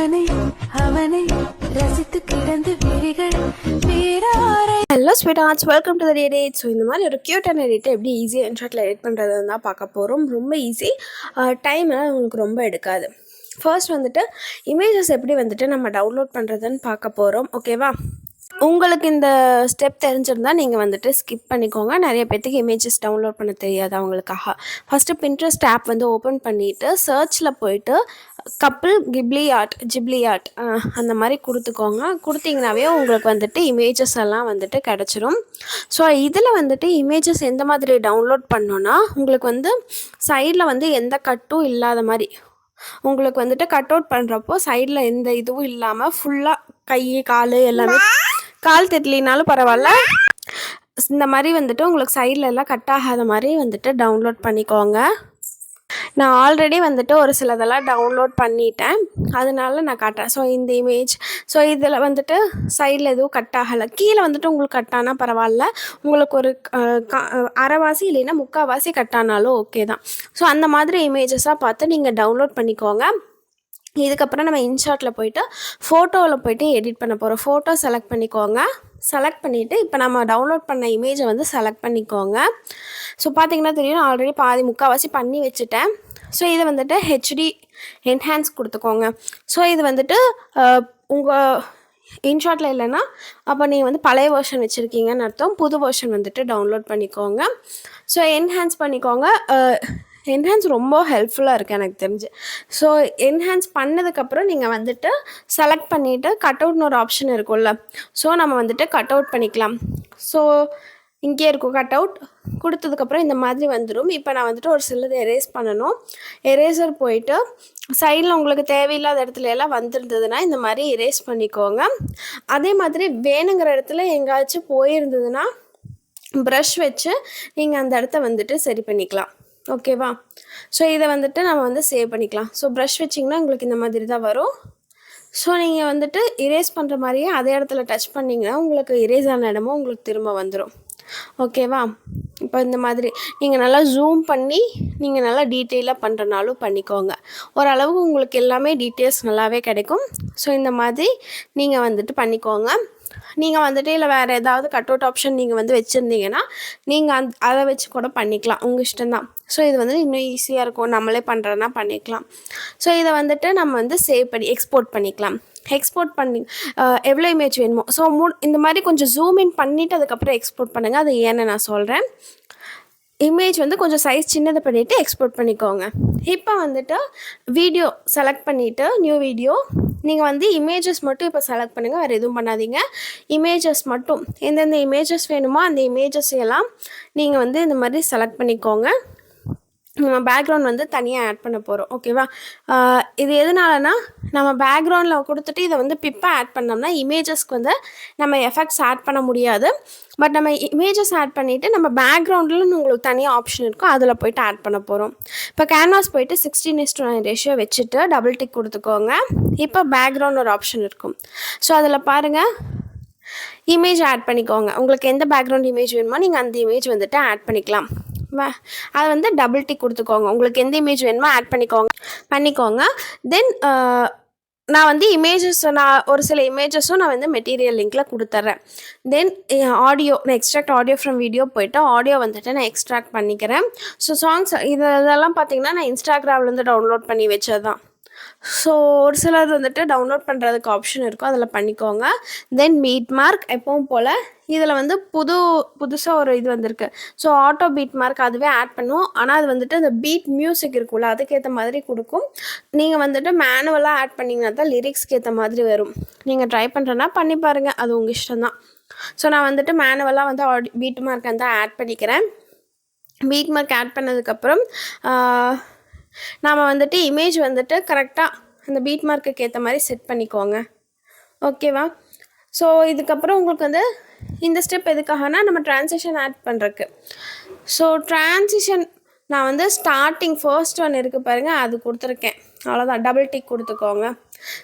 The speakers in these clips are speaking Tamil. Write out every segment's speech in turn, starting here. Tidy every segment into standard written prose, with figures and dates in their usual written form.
அவனை அவனை ரசித்து கிடந்து விழிகள் வேறாரை. Hello sweet arts, welcome to the edit. So இந்த மாதிரி ஒரு க்யூட்டான எடிட்டை எப்படி ஈஸியாக இன்ஷாட்டில் எடிட் பண்ணுறதுன்னு தான் பார்க்க போகிறோம். ரொம்ப ஈஸி, டைம்லாம் உங்களுக்கு ரொம்ப எடுக்காது. ஃபர்ஸ்ட் வந்துட்டு இமேஜஸ் எப்படி வந்துட்டு நம்ம டவுன்லோட் பண்ணுறதுன்னு பார்க்க போகிறோம். ஓகேவா? உங்களுக்கு இந்த ஸ்டெப் தெரிஞ்சிருந்தால் நீங்கள் வந்துட்டு ஸ்கிப் பண்ணிக்கோங்க. நிறைய பேர்த்துக்கு இமேஜஸ் டவுன்லோட் பண்ண தெரியாது அவங்களுக்காக. ஃபஸ்ட்டு பின்ட்ரெஸ்ட் ஆப் வந்து ஓப்பன் பண்ணிவிட்டு சர்ச்சில் போயிட்டு கப்பிள் ஜிப்லி ஆர்ட் அந்த மாதிரி கொடுத்தீங்கன்னாவே உங்களுக்கு வந்துட்டு இமேஜஸ் எல்லாம் வந்துட்டு கிடச்சிரும். ஸோ இதில் வந்துட்டு இமேஜஸ் எந்த மாதிரி டவுன்லோட் பண்ணோன்னா உங்களுக்கு வந்து சைடில் வந்து எந்த கட்டும் இல்லாத மாதிரி, உங்களுக்கு வந்துட்டு கட் அவுட் பண்ணுறப்போ சைடில் எந்த இதுவும் இல்லாமல் ஃபுல்லாக கை கால் எல்லாமே, கால் தெரியலினாலும் பரவாயில்ல, இந்த மாதிரி வந்துட்டு உங்களுக்கு சைடில் எல்லாம் கட் ஆகாத மாதிரி வந்துட்டு டவுன்லோட் பண்ணிக்கோங்க. நான் ஆல்ரெடி வந்துட்டு ஒரு சிலதெல்லாம் டவுன்லோட் பண்ணிட்டேன், அதனால நான் காட்டுறேன். ஸோ இந்த இமேஜ், ஸோ இதில் வந்துட்டு சைடில் எதுவும் கட் ஆகலை. கீழே வந்துட்டு உங்களுக்கு கட் ஆனால் பரவாயில்ல, உங்களுக்கு ஒரு அரைவாசி இல்லைன்னா முக்கால்வாசி கட் ஆனாலும் ஓகே தான். ஸோ அந்த மாதிரி இமேஜஸாக பார்த்து நீங்கள் டவுன்லோட் பண்ணிக்கோங்க. இதுக்கப்புறம் நம்ம இன்ஷாட்டில் போய்ட்டு ஃபோட்டோவில் போய்ட்டு எடிட் பண்ண போகிறோம். ஃபோட்டோ செலக்ட் பண்ணிக்கோங்க. செலக்ட் பண்ணிவிட்டு இப்போ நம்ம டவுன்லோட் பண்ண இமேஜை வந்து செலக்ட் பண்ணிக்கோங்க. ஸோ பார்த்திங்கன்னா தெரியும், நான் ஆல்ரெடி முக்கால்வாசி பண்ணி வச்சுட்டேன். ஸோ இதை வந்துட்டு ஹெச்டி என்ஹான்ஸ் கொடுத்துக்கோங்க. ஸோ இது வந்துட்டு உங்கள் இன்ஷாட்டில் இல்லைன்னா அப்போ நீங்கள் வந்து பழைய வெர்ஷன் வச்சுருக்கீங்கன்னு அர்த்தம். புது வெர்ஷன் வந்துட்டு டவுன்லோட் பண்ணிக்கோங்க. ஸோ என்ஹான்ஸ் பண்ணிக்கோங்க. என்ஹான்ஸ் ரொம்ப ஹெல்ப்ஃபுல்லாக இருக்குது எனக்கு தெரிஞ்சு. ஸோ என்ஹான்ஸ் பண்ணதுக்கப்புறம் நீங்கள் வந்துட்டு செலக்ட் பண்ணிவிட்டு கட் அவுட்னு ஒரு ஆப்ஷன் இருக்கும்ல, ஸோ நம்ம வந்துட்டு கட் அவுட் பண்ணிக்கலாம். ஸோ இங்கே இருக்கும் கட் அவுட் கொடுத்ததுக்கப்புறம் இந்த மாதிரி வந்துடும். இப்போ நான் வந்துட்டு ஒரு சிலது எரேஸ் பண்ணணும். எரேசர் போயிட்டு சைடில் உங்களுக்கு தேவையில்லாத இடத்துல எல்லாம் வந்துருந்ததுன்னா இந்த மாதிரி எரேஸ் பண்ணிக்கோங்க. அதே மாதிரி வேணுங்கிற இடத்துல எங்கேயாச்சும் போயிருந்ததுன்னா ப்ரஷ் வச்சு நீங்கள் அந்த இடத்த வந்துட்டு சரி பண்ணிக்கலாம். ஓகேவா? ஸோ இதை வந்துட்டு நம்ம வந்து சேவ் பண்ணிக்கலாம். ஸோ ப்ரஷ் வச்சிங்கன்னா உங்களுக்கு இந்த மாதிரி தான் வரும். ஸோ நீங்கள் வந்துட்டு இரேஸ் பண்ணுற மாதிரியே அதே இடத்துல டச் பண்ணிங்கன்னா உங்களுக்கு இரேஸ் ஆன இடமும் உங்களுக்கு திரும்ப வந்துடும். ஓகேவா? இப்போ இந்த மாதிரி நீங்கள் நல்லா ஜூம் பண்ணி நீங்கள் நல்லா டீட்டெயிலாக பண்ணுறனாலும் பண்ணிக்கோங்க. ஓரளவுக்கு உங்களுக்கு எல்லாமே டீட்டெயில்ஸ் நல்லாவே கிடைக்கும். ஸோ இந்த மாதிரி நீங்கள் வந்துட்டு பண்ணிக்கோங்க. நீங்கள் வந்துட்டு இல்லை வேறு ஏதாவது கட் அவுட் ஆப்ஷன் நீங்கள் வந்து வச்சுருந்தீங்கன்னா நீங்கள் அதை வச்சு கூட பண்ணிக்கலாம், உங்கள் இஷ்டம்தான். ஸோ இது வந்து இன்னும் ஈஸியாக இருக்கும், நம்மளே பண்ணுறதுனா பண்ணிக்கலாம். ஸோ இதை வந்துட்டு நம்ம வந்து சேவ் பண்ணி எக்ஸ்போர்ட் பண்ணிக்கலாம். எக்ஸ்போர்ட் பண்ணி எவ்வளோ இமேஜ் வேணுமோ ஸோ இந்த மாதிரி கொஞ்சம் ஜூம் இன் பண்ணிவிட்டு அதுக்கப்புறம் எக்ஸ்போர்ட் பண்ணுங்கள். அது ஏன்னு நான் சொல்கிறேன். இமேஜ் வந்து கொஞ்சம் சைஸ் சின்னதை பண்ணிவிட்டு எக்ஸ்போர்ட் பண்ணிக்கோங்க. இப்போ வந்துட்டு வீடியோ செலக்ட் பண்ணிவிட்டு நியூ வீடியோ நீங்கள் வந்து இமேஜஸ் மட்டும் இப்போ செலக்ட் பண்ணுங்கள், வேறு எதுவும் பண்ணாதீங்க. இமேஜஸ் மட்டும் எந்தெந்த இமேஜஸ் வேணுமோ அந்த இமேஜஸ் எல்லாம் நீங்கள் வந்து இந்த மாதிரி செலக்ட் பண்ணிக்கோங்க. நம்ம பேக்ரவுண்ட் வந்து தனியாக ஆட் பண்ண போகிறோம். ஓகேவா? இது எதனாலனா நம்ம பேக்ரவுண்டில் கொடுத்துட்டு இதை வந்து பிப்பாக ஆட் பண்ணோம்னா இமேஜஸ்க்கு வந்து நம்ம எஃபெக்ட்ஸ் ஆட் பண்ண முடியாது. பட் நம்ம இமேஜஸ் ஆட் பண்ணிவிட்டு நம்ம பேக்ரவுண்டில் உங்களுக்கு தனியாக ஆப்ஷன் இருக்கும், அதில் போய்ட்டு ஆட் பண்ண போகிறோம். இப்போ கேன்வாஸ் போய்ட்டு 16:9 ரேஷியோ வச்சுட்டு டபுள் டிக் கொடுத்துக்கோங்க. இப்போ பேக்ரவுண்ட் ஒரு ஆப்ஷன் இருக்கும். ஸோ அதில் பாருங்கள், இமேஜ் ஆட் பண்ணிக்கோங்க. உங்களுக்கு எந்த பேக்ரவுண்ட் இமேஜ் வேணுமோ நீங்கள் அந்த இமேஜ் வந்துட்டு ஆட் பண்ணிக்கலாம். அதை வந்து டபுள் டிக் கொடுத்துக்கோங்க. உங்களுக்கு எந்த இமேஜ் வேணுமோ ஆட் பண்ணிக்கோங்க. தென் நான் வந்து நான் ஒரு சில இமேஜஸும் நான் வந்து மெட்டீரியல் லிங்க்கில் கொடுத்துட்றேன். தென் ஆடியோ, நான் எக்ஸ்ட்ராக்ட் ஆடியோ ஃப்ரம் வீடியோ போய்ட்டு ஆடியோ வந்துட்டு நான் எக்ஸ்ட்ராக்ட் பண்ணிக்கிறேன். ஸோ சாங்ஸ் இதெல்லாம் பார்த்தீங்கன்னா நான் இன்ஸ்டாகிராம்லேருந்து டவுன்லோட் பண்ணி வச்சது தான். ஸோ ஒரு சிலர் வந்துட்டு டவுன்லோட் பண்ணுறதுக்கு ஆப்ஷன் இருக்கும், அதில் பண்ணிக்கோங்க. தென் பீட் மார்க் எப்பவும் போல் இதில் வந்து புதுசாக ஒரு இது வந்திருக்கு. ஸோ ஆட்டோ பீட் மார்க் அதுவே ஆட் பண்ணும். ஆனால் அது வந்துட்டு அந்த பீட் மியூசிக் இருக்குல்ல அதுக்கேற்ற மாதிரி கொடுக்கும். நீங்கள் வந்துட்டு மேனுவலாக ஆட் பண்ணிங்கன்னா தான் லிரிக்ஸ்க்கு ஏற்ற மாதிரி வரும். நீங்கள் ட்ரை பண்ணுறேன்னா பண்ணி பாருங்கள், அது உங்கள் இஷ்டம்தான். ஸோ நான் வந்துட்டு மேனுவலாக வந்து பீட் மார்க் வந்து ஆட் பண்ணிக்கிறேன். பீட் மார்க் ஆட் பண்ணதுக்கப்புறம் நாம் வந்துட்டு இமேஜ் வந்துட்டு கரெக்டாக அந்த பீட் மார்க்குக்கு ஏற்ற மாதிரி செட் பண்ணிக்கோங்க. ஓகேவா? ஸோ இதுக்கப்புறம் உங்களுக்கு வந்து இந்த ஸ்டெப் எதுக்காகனா நம்ம ட்ரான்சிஷன் ஆட் பண்ணுறக்கு. ஸோ ட்ரான்சிஷன் நான் வந்து ஸ்டார்டிங் ஃபர்ஸ்ட் ஒன் இருக்குது பாருங்கள், அது கொடுத்துருக்கேன். அவ்வளோதான், டபுள் டிக் கொடுத்துக்கோங்க.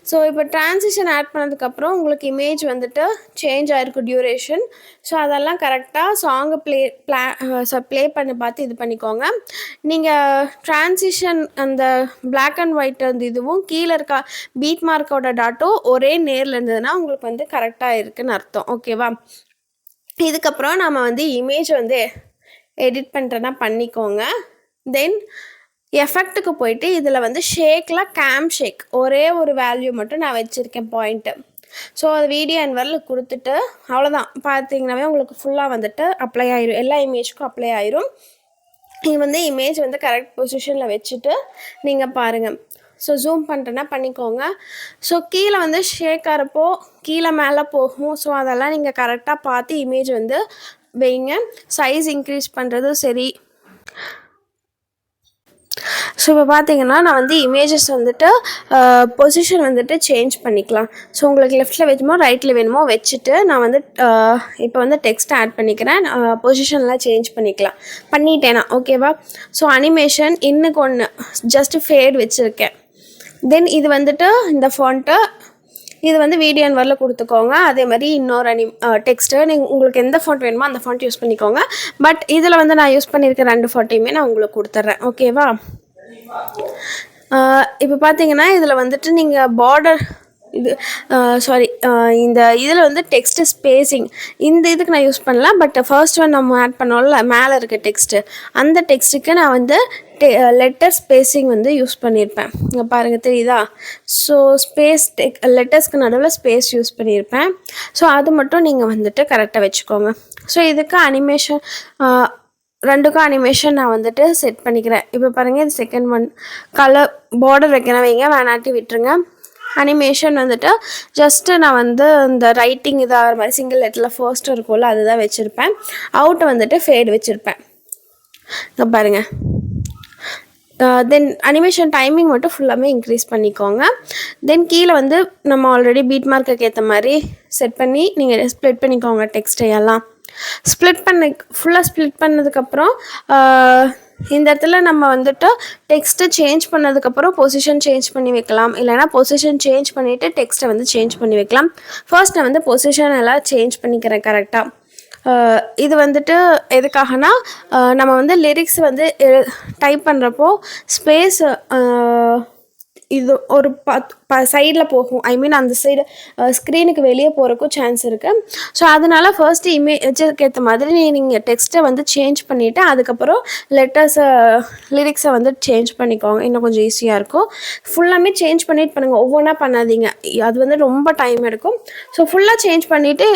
ஸோ இப்போ ட்ரான்சிஷன் ஆட் பண்ணதுக்கப்புறம் உங்களுக்கு இமேஜ் வந்துட்டு சேஞ்ச் ஆகிருக்கும் டியூரேஷன். ஸோ அதெல்லாம் கரெக்டாக சாங்கை ப்ளே பண்ணி பார்த்து இது பண்ணிக்கோங்க. நீங்கள் ட்ரான்சிஷன் அந்த பிளாக் அண்ட் ஒயிட் அந்த இதுவும் கீழே இருக்க பீட் மார்க்கோட டாட்டும் ஒரே நேரில் இருந்ததுன்னா உங்களுக்கு வந்து கரெக்டாக இருக்குதுன்னு அர்த்தம். ஓகேவா? இதுக்கப்புறம் நம்ம வந்து இமேஜ் வந்து எடிட் பண்ணுறேன்னா பண்ணிக்கோங்க. தென் எஃபெக்ட்டுக்கு போயிட்டு இதில் வந்து ஷேக்கில் கேம் ஷேக் ஒரே ஒரு வேல்யூ மட்டும் நான் வச்சுருக்கேன் பாயிண்ட்டு. ஸோ அது வீடியோ என்வரில் கொடுத்துட்டு அவ்வளோதான். பார்த்தீங்கன்னாவே உங்களுக்கு ஃபுல்லாக வந்துட்டு அப்ளை ஆயிரும், எல்லா இமேஜுக்கும் அப்ளை ஆயிரும். இது வந்து இமேஜ் வந்து கரெக்ட் பொசிஷனில் வச்சுட்டு நீங்கள் பாருங்கள். ஸோ ஜூம் பண்ணுறேன்னா பண்ணிக்கோங்க. ஸோ கீழே வந்து ஷேக் ஆகிறப்போ கீழே மேலே போகும். ஸோ அதெல்லாம் நீங்கள் கரெக்டாக பார்த்து இமேஜ் வந்து வைங்க. சைஸ் இன்க்ரீஸ் பண்ணுறதும் சரி. ஸோ இப்போ பார்த்தீங்கன்னா நான் வந்து இமேஜஸ் வந்துட்டு பொசிஷன் வந்துட்டு சேஞ்ச் பண்ணிக்கலாம். ஸோ உங்களுக்கு லெஃப்ட்டில் வேணுமோ ரைட்டில் வேணுமோ வச்சுட்டு நான் வந்து இப்போ வந்து டெக்ஸ்ட் ஆட் பண்ணிக்கிறேன். பொசிஷன்லாம் சேஞ்ச் பண்ணிட்டேனா ஓகேவா? ஸோ அனிமேஷன் இன்னுக்கு ஒன்று ஜஸ்ட்டு ஃபேட் வச்சுருக்கேன். தென் இது வந்துட்டு இந்த ஃபாண்ட்டு இது வந்து வீடியோ என்வரில் கொடுத்துக்கோங்க. அதே மாதிரி இன்னொரு டெக்ஸ்ட்டு நீங்கள் உங்களுக்கு எந்த ஃபாண்ட் வேணுமோ அந்த ஃபாண்ட் யூஸ் பண்ணிக்கோங்க. பட் இதில் வந்து நான் யூஸ் பண்ணியிருக்க 2 ஃபாண்ட்டையுமே நான் உங்களுக்கு கொடுத்துட்றேன். ஓகேவா? இப்போ பார்த்தீங்கன்னா இதில் வந்துட்டு நீங்கள் பார்டர் இது இந்த இதில் வந்து டெக்ஸ்ட்டு ஸ்பேஸிங் இந்த இதுக்கு நான் யூஸ் பண்ணல. பட் ஃபர்ஸ்ட் ஒன் நம்ம ஆட் பண்ணோம்ல மேலே இருக்க டெக்ஸ்ட்டு, அந்த டெக்ஸ்ட்டுக்கு நான் வந்து லெட்டர் ஸ்பேஸிங் வந்து யூஸ் பண்ணியிருப்பேன். இங்கே பாருங்கள் தெரியுதா? ஸோ லெட்டர்ஸ்க்கு நடுவில் ஸ்பேஸ் யூஸ் பண்ணியிருப்பேன். ஸோ அது மட்டும் நீங்கள் வந்துட்டு கரெக்டாக வச்சுக்கோங்க. ஸோ இதுக்கு அனிமேஷன் 2க்கும் அனிமேஷன் நான் வந்துட்டு செட் பண்ணிக்கிறேன். இப்போ பாருங்கள் இது செகண்ட் ஒன் கலர் பார்டர் வைக்கிறேன், வைங்க, வேணாட்டி விட்டுருங்க. அனிமேஷன் வந்துட்டு ஜஸ்ட்டு நான் வந்து இந்த ரைட்டிங் இதாகிற மாதிரி சிங்கிள் லெட்டரில் ஃபர்ஸ்ட்டு இருக்கும்ல அதுதான் வச்சுருப்பேன். அவுட்டை வந்துட்டு ஃபேட் வச்சுருப்பேன். இங்கே பாருங்கள். தென் அனிமேஷன் டைமிங் மட்டும் ஃபுல்லாமே இன்க்ரீஸ் பண்ணிக்கோங்க. தென் கீழே வந்து நம்ம ஆல்ரெடி பீட் மார்க்குக்கு ஏற்ற மாதிரி செட் பண்ணி நீங்கள் ஸ்ப்ளிட் பண்ணிக்கோங்க டெக்ஸ்ட்டையெல்லாம். ஃபுல்லாக ஸ்ப்ளிட் பண்ணதுக்கப்புறம் இந்த இடத்துல நம்ம வந்துட்டு டெக்ஸ்ட்டை சேஞ்ச் பண்ணதுக்கப்புறம் பொசிஷன் சேஞ்ச் பண்ணி வைக்கலாம். இல்லைனா பொசிஷன் சேஞ்ச் பண்ணிவிட்டு டெக்ஸ்ட்டை வந்து சேஞ்ச் பண்ணி வைக்கலாம். ஃபர்ஸ்ட் நான் வந்து பொசிஷன் எல்லாம் சேஞ்ச் பண்ணிக்கிறேன் கரெக்டாக. இது வந்துட்டு எதுக்காகனா நம்ம வந்து லிரிக்ஸ் வந்து டைப் பண்ணுறப்போ ஸ்பேஸ் இது ஒரு சைடில் போகும். ஐ மீன் அந்த சைடு ஸ்க்ரீனுக்கு வெளியே போகிறக்கும் சான்ஸ் இருக்குது. ஸோ அதனால் ஃபர்ஸ்ட்டு இமேஜுக்கு ஏற்ற மாதிரி நீங்கள் டெக்ஸ்ட்டை வந்து சேஞ்ச் பண்ணிவிட்டு அதுக்கப்புறம் லிரிக்ஸை வந்து சேஞ்ச் பண்ணிக்கோங்க. இன்னும் கொஞ்சம் ஈஸியாக இருக்கும். ஃபுல்லாமே சேஞ்ச் பண்ணிட்டு பண்ணுங்கள், ஒவ்வொன்றா பண்ணாதீங்க, அது வந்து ரொம்ப டைம் எடுக்கும். ஸோ ஃபுல்லாக சேஞ்ச் பண்ணிவிட்டு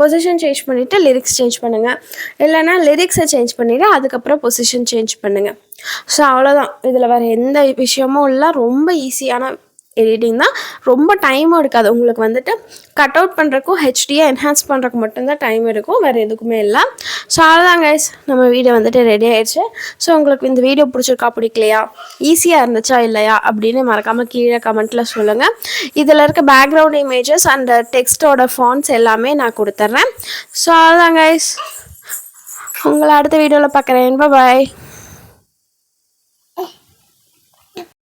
பொசிஷன் சேஞ்ச் பண்ணிவிட்டு லிரிக்ஸ் சேஞ்ச் பண்ணுங்கள். இல்லைனா லிரிக்ஸை சேஞ்ச் பண்ணிவிட்டு அதுக்கப்புறம் பொசிஷன் சேஞ்ச் பண்ணுங்கள். ஸோ அவ்வளோதான். இதில் வேறு எந்த விஷயமும் இல்லை. ரொம்ப ஈஸியான எடிட்டிங் தான், ரொம்ப டைமும் எடுக்காது. உங்களுக்கு வந்துட்டு கட் அவுட் பண்ணுறக்கும் ஹெச்டியை என்ஹான்ஸ் பண்ணுறக்கு மட்டும்தான் டைம் எடுக்கும், வேறு எதுக்குமே இல்லை. ஸோ அவ்வளோதான் கைஸ், நம்ம வீடியோ வந்துட்டு ரெடி ஆயிடுச்சு. ஸோ உங்களுக்கு இந்த வீடியோ பிடிச்சிருக்கா பிடிக்கலையா, ஈஸியாக இருந்துச்சா இல்லையா அப்படின்னு மறக்காமல் கீழே கமெண்ட்டில் சொல்லுங்கள். இதில் இருக்க பேக்ரவுண்ட் இமேஜஸ் அண்ட் டெக்ஸ்ட்டோட ஃபாண்ட்ஸ் எல்லாமே நான் கொடுத்துட்றேன். ஸோ அவ்வளோதான் கைஸ், உங்களை அடுத்த வீடியோவில் பார்க்குறேன். பாய்.